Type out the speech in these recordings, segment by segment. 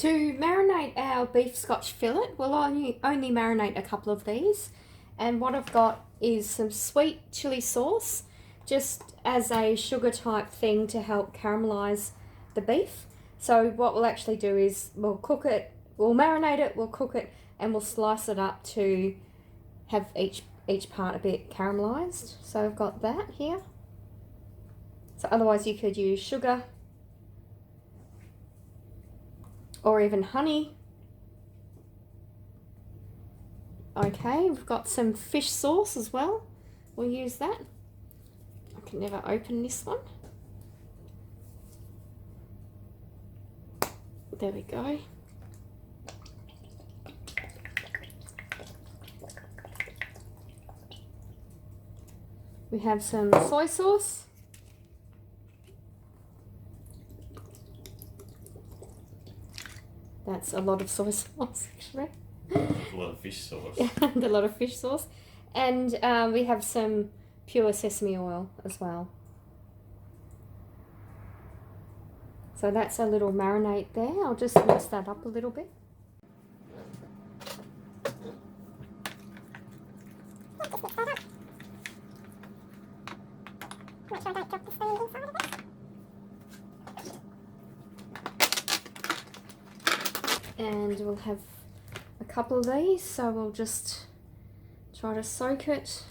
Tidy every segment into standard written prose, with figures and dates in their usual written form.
To marinate our beef scotch fillet, we'll only marinate a couple of these. And what I've got is some sweet chili sauce, just as a sugar type thing to help caramelize the beef. So what we'll actually do is we'll cook it, we'll marinate it, we'll cook it, and we'll slice it up to have each part a bit caramelized. So I've got that here. So otherwise you could use sugar or even honey. Okay, we've got some fish sauce as well. We'll use that. I can never open this one. There we go. We have some soy sauce. That's a lot of soy sauce, actually. A lot of fish sauce. And a lot of fish sauce. And we have some pure sesame oil as well. So that's a little marinade there. I'll just mix that up a little bit. And we'll have a couple of these, so we'll just try to soak it.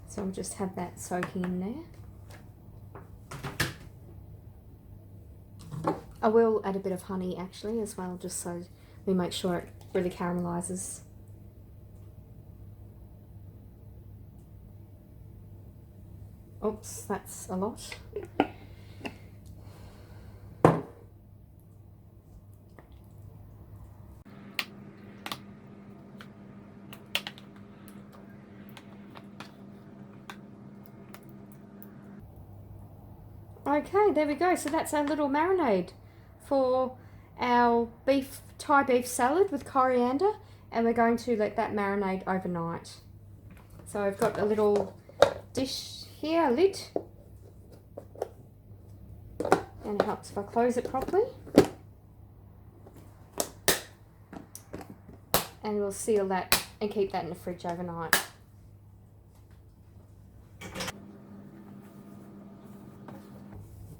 So I'll just have that soaking in there. I will add a bit of honey actually as well, just so we make sure it really caramelizes. Oops, that's a lot. Okay, there we go. So that's our little marinade for our Thai beef salad with coriander, and we're going to let that marinate overnight. So I've got a little dish here, a lid, and it helps if I close it properly. And we'll seal that and keep that in the fridge overnight.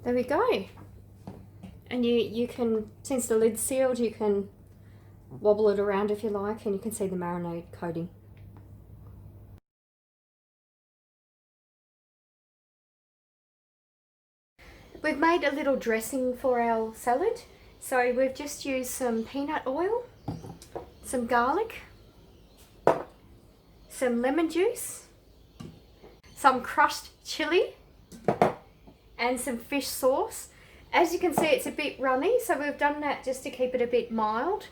There we go. And you can, since the lid's sealed, you can wobble it around if you like, and you can see the marinade coating. We've made a little dressing for our salad. So we've just used some peanut oil, some garlic, some lemon juice, some crushed chili, and some fish sauce. As you can see, it's a bit runny, so we've done that just to keep it a bit mild.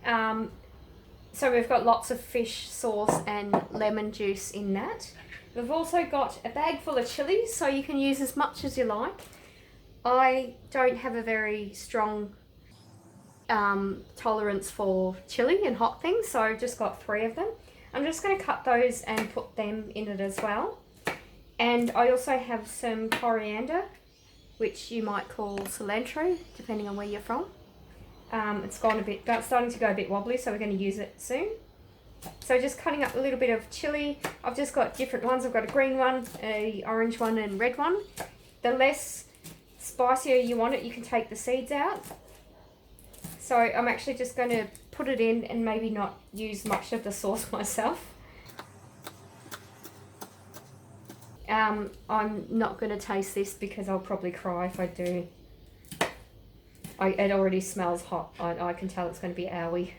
So we've got lots of fish sauce and lemon juice in that. We've also got a bag full of chilies, so you can use as much as you like. I don't have a very strong tolerance for chili and hot things, so I've just got 3 of them. I'm just going to cut those and put them in it as well. And I also have some coriander, which you might call cilantro, depending on where you're from. It's starting to go a bit wobbly, so we're going to use it soon. So just cutting up a little bit of chili. I've just got different ones. I've got a green one, a orange one, and red one. The less spicier you want it, you can take the seeds out. So I'm actually just going to put it in and maybe not use much of the sauce myself. I'm not going to taste this because I'll probably cry if I do. It already smells hot. I can tell it's going to be owie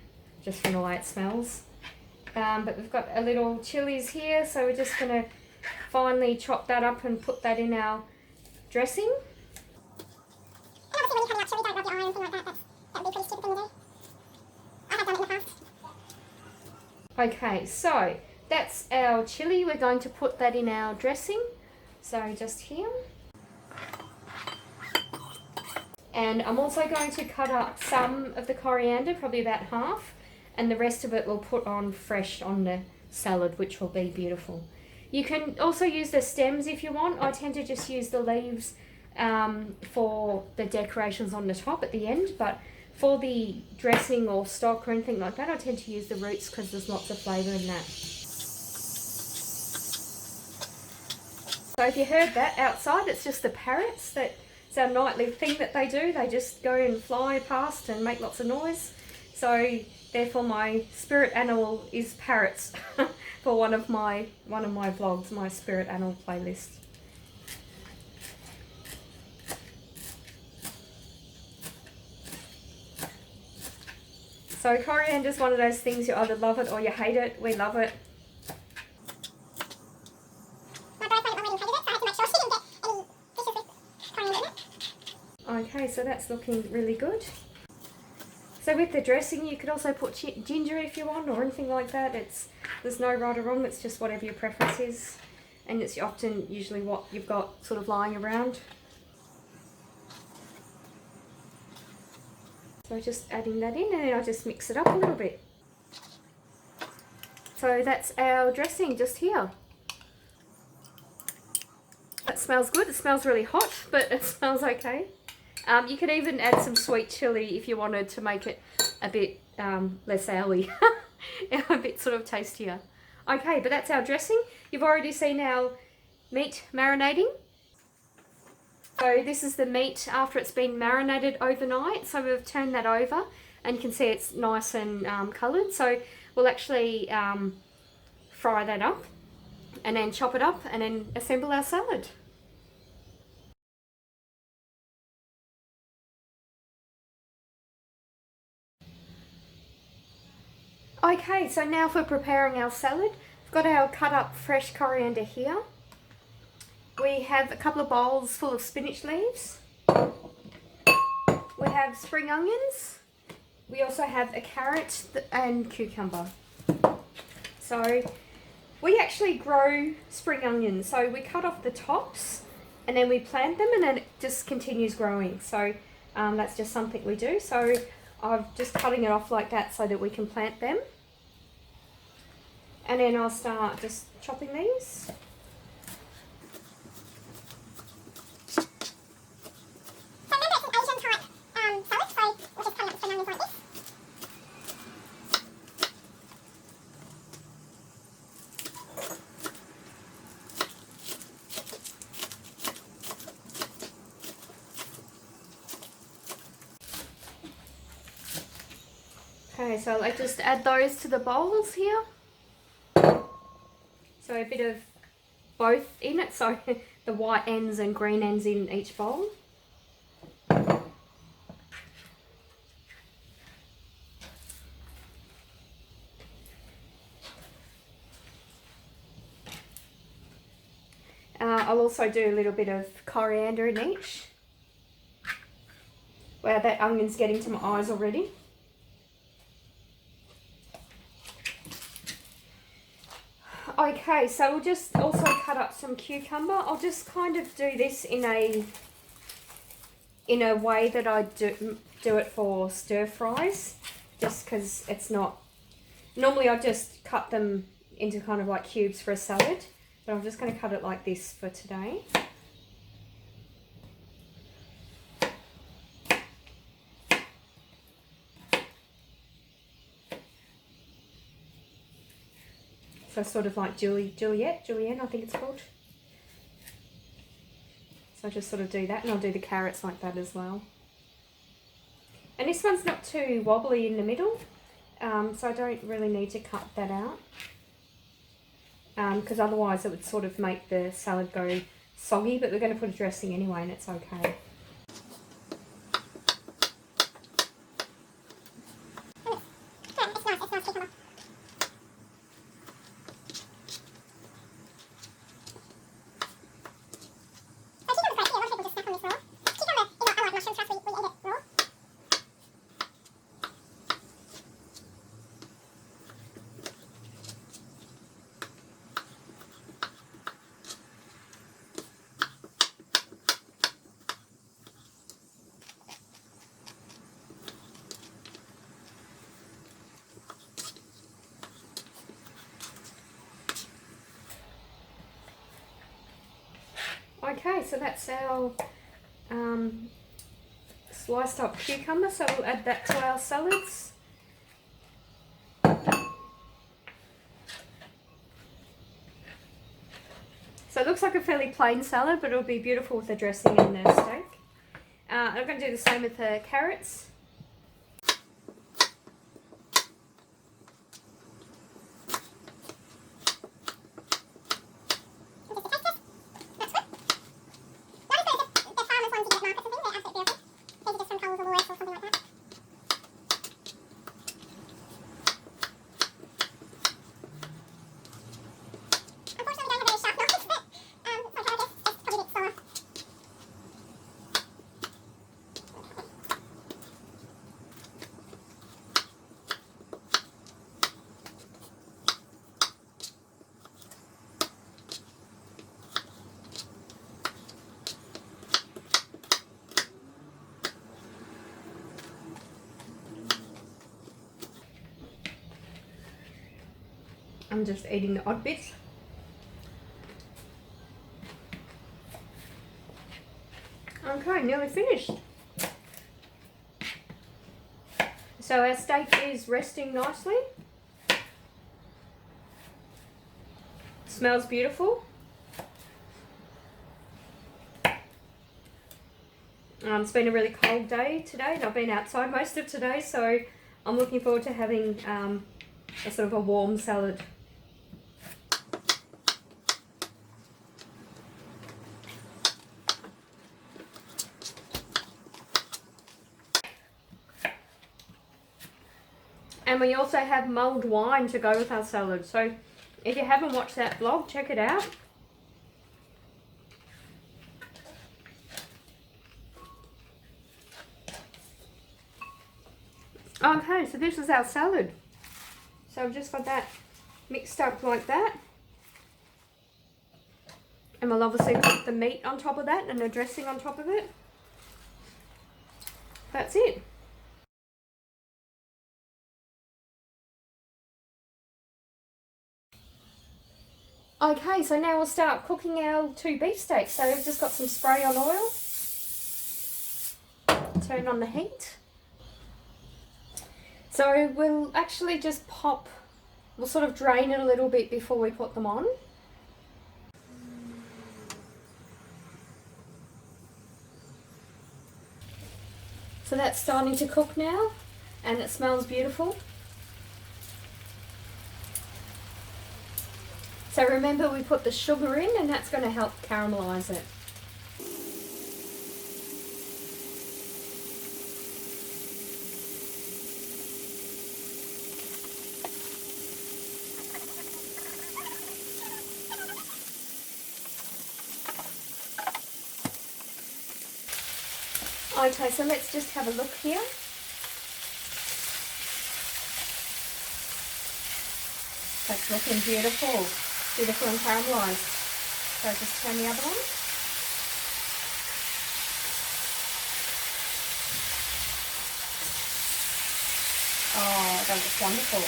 just from the way it smells. But we've got a little chilies here, so we're just going to finely chop that up and put that in our dressing. Okay, so that's our chili. We're going to put that in our dressing. So just here. And I'm also going to cut up some of the coriander, probably about half, and the rest of it we'll put on fresh on the salad, which will be beautiful. You can also use the stems if you want. I tend to just use the leaves for the decorations on the top at the end, but for the dressing or stock or anything like that, I tend to use the roots because there's lots of flavour in that. So if you heard that outside, it's just the parrots. That's our nightly thing that they do. They just go and fly past and make lots of noise. So therefore my spirit animal is parrots for one of my vlogs, my spirit animal playlist. So coriander is one of those things you either love it or you hate it. We love it. Okay, so that's looking really good. So with the dressing, you could also put ginger if you want, or anything like that. There's no right or wrong. It's just whatever your preference is, and it's often usually what you've got sort of lying around. So just adding that in, and then I'll just mix it up a little bit. So that's our dressing just here. That smells good. It smells really hot, but it smells okay. You could even add some sweet chili if you wanted to make it a bit less oily, a bit sort of tastier. Okay, but that's our dressing. You've already seen our meat marinating. So this is the meat after it's been marinated overnight. So we've turned that over and you can see it's nice and coloured. So we'll actually fry that up and then chop it up and then assemble our salad. Okay, so now for preparing our salad, we've got our cut up fresh coriander here. We have a couple of bowls full of spinach leaves. We have spring onions. We also have a carrot and cucumber. So we actually grow spring onions. So we cut off the tops and then we plant them and then it just continues growing. So that's just something we do. So I'm just cutting it off like that so that we can plant them. And then I'll start just chopping these. Okay, so I just add those to the bowls here. So a bit of both in it, so the white ends and green ends in each bowl. I'll also do a little bit of coriander in each. Wow, that onion's getting to my eyes already. Okay, so we'll just also cut up some cucumber. I'll just kind of do this in a way that I do it for stir fries, just because it's not, normally I just cut them into kind of like cubes for a salad, but I'm just going to cut it like this for today. So sort of like julienne, I think it's called. So I just sort of do that, and I'll do the carrots like that as well. And this one's not too wobbly in the middle, so I don't really need to cut that out. Because otherwise it would sort of make the salad go soggy, but we're going to put a dressing anyway and it's okay. Okay, so that's our sliced up cucumber, so we'll add that to our salads. So it looks like a fairly plain salad, but it'll be beautiful with the dressing and the steak. I'm going to do the same with the carrots. I'm just eating the odd bits. Okay, nearly finished. So our steak is resting nicely. Smells beautiful. It's been a really cold day today and I've been outside most of today, so I'm looking forward to having a sort of a warm salad. And we also have mulled wine to go with our salad. So if you haven't watched that vlog, check it out. Okay, so this is our salad. So I've just got that mixed up like that. And we'll obviously put the meat on top of that and the dressing on top of it. That's it. Okay, so now we'll start cooking our 2 beefsteaks. So we've just got some spray on oil. Turn on the heat. So we'll actually just we'll sort of drain it a little bit before we put them on. So that's starting to cook now and it smells beautiful. So remember, we put the sugar in and that's going to help caramelise it. Okay, so let's just have a look here. That's looking beautiful. Beautiful and caramelised. So just turn the other one. Oh, that looks wonderful.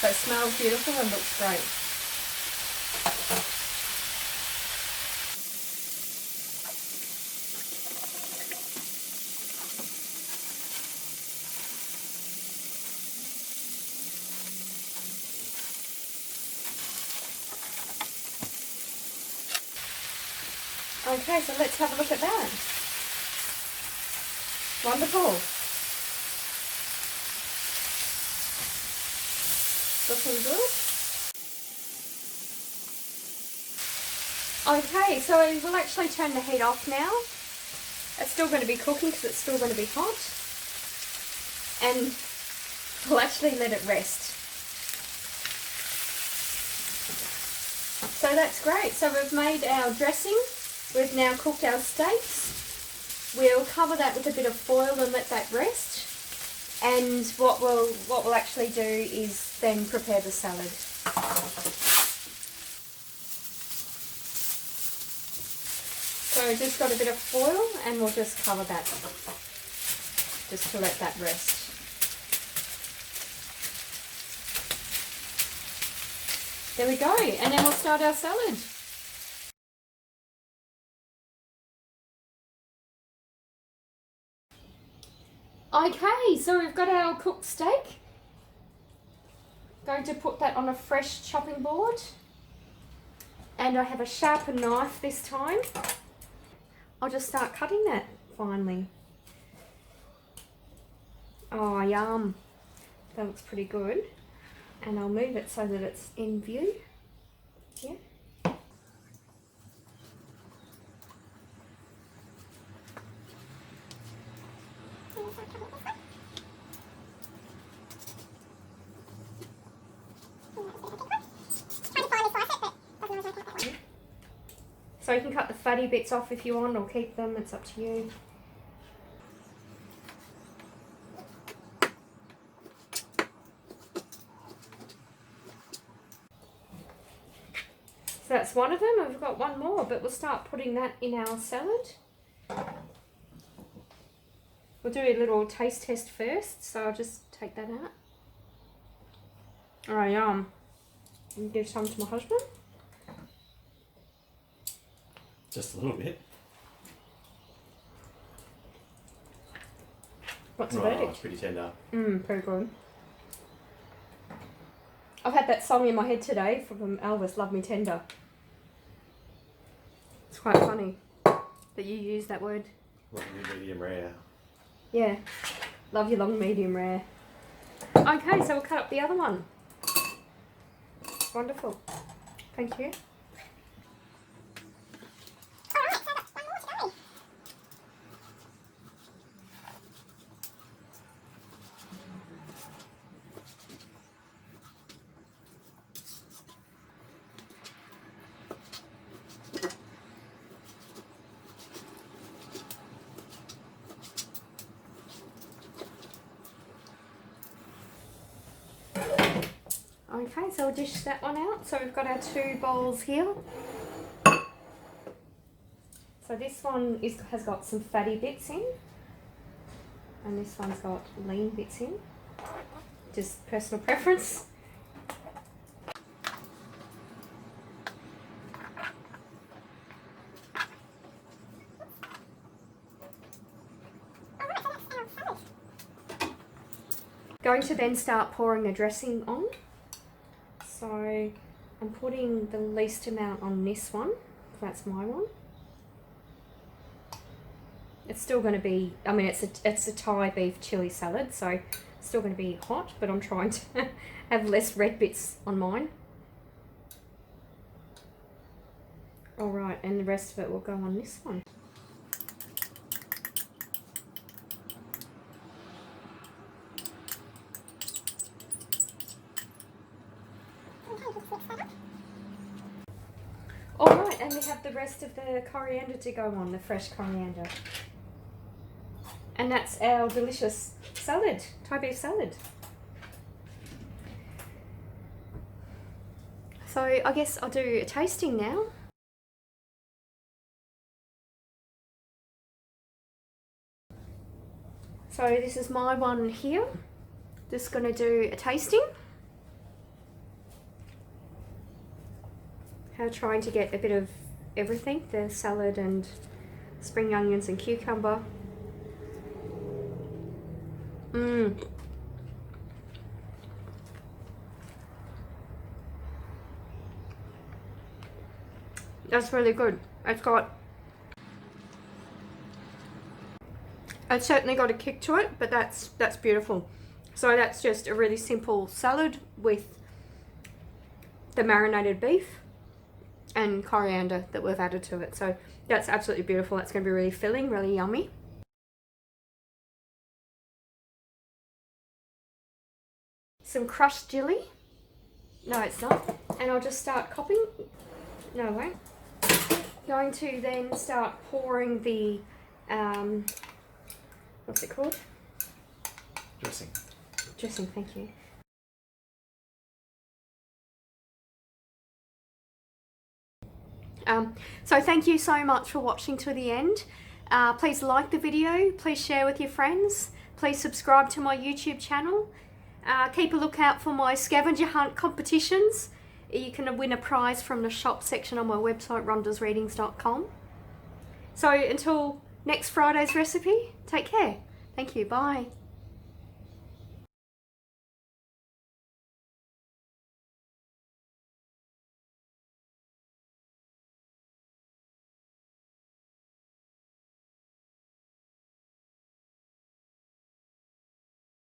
So it smells beautiful and looks great. Okay, so let's have a look at that. Wonderful. Looking good. Okay, so we'll actually turn the heat off now. It's still going to be cooking because it's still going to be hot. And we'll actually let it rest. So that's great. So we've made our dressing. We've now cooked our steaks. We'll cover that with a bit of foil and let that rest. And what we'll actually do is then prepare the salad. So we've just got a bit of foil and we'll just cover that just to let that rest. There we go, and then we'll start our salad. Okay, so we've got our cooked steak. Going to put that on a fresh chopping board. And I have a sharper knife this time. I'll just start cutting that finally. Oh, yum. That looks pretty good. And I'll move it so that it's in view. Yeah. So you can cut the fatty bits off if you want, or keep them, it's up to you. So that's one of them. We've got one more, but we'll start putting that in our salad. We'll do a little taste test first, so I'll just take that out. Oh, yum. And give some to my husband. Just a little bit. What's the Right, verdict? it's pretty tender. Pretty good. I've had that song in my head today from Elvis, Love Me Tender. It's quite funny that you use that word. Well, medium rare. Yeah, love you long, medium rare. Okay, so we'll cut up the other one. Wonderful. Thank you. Okay, so we'll dish that one out. So we've got our 2 bowls here. So this one has got some fatty bits in. And this one's got lean bits in. Just personal preference. Going to then start pouring a dressing on. So I'm putting the least amount on this one. That's my one. It's still going to be, I mean, it's a Thai beef chili salad, so it's still going to be hot, but I'm trying to have less red bits on mine. All right, and the rest of it will go on this one. Alright, and we have the rest of the coriander to go on, the fresh coriander. And that's our delicious salad, Thai beef salad. So I guess I'll do a tasting now. So this is my one here. Just going to do a tasting. Trying to get a bit of everything, the salad and spring onions and cucumber. That's really good. It's certainly got a kick to it, but that's beautiful. So that's just a really simple salad with the marinated beef and coriander that we've added to it. So that's absolutely beautiful. That's going to be really filling, really yummy. Some crushed chili. No, it's not. And I'll just start cupping. No way. Going to then start pouring the, what's it called? Dressing. Dressing, thank you. So thank you so much for watching to the end. Please like the video, please share with your friends, please subscribe to my YouTube channel. Keep a lookout for my scavenger hunt competitions. You can win a prize from the shop section on my website, rondasreadings.com. So until next Friday's recipe, take care. Thank you, bye.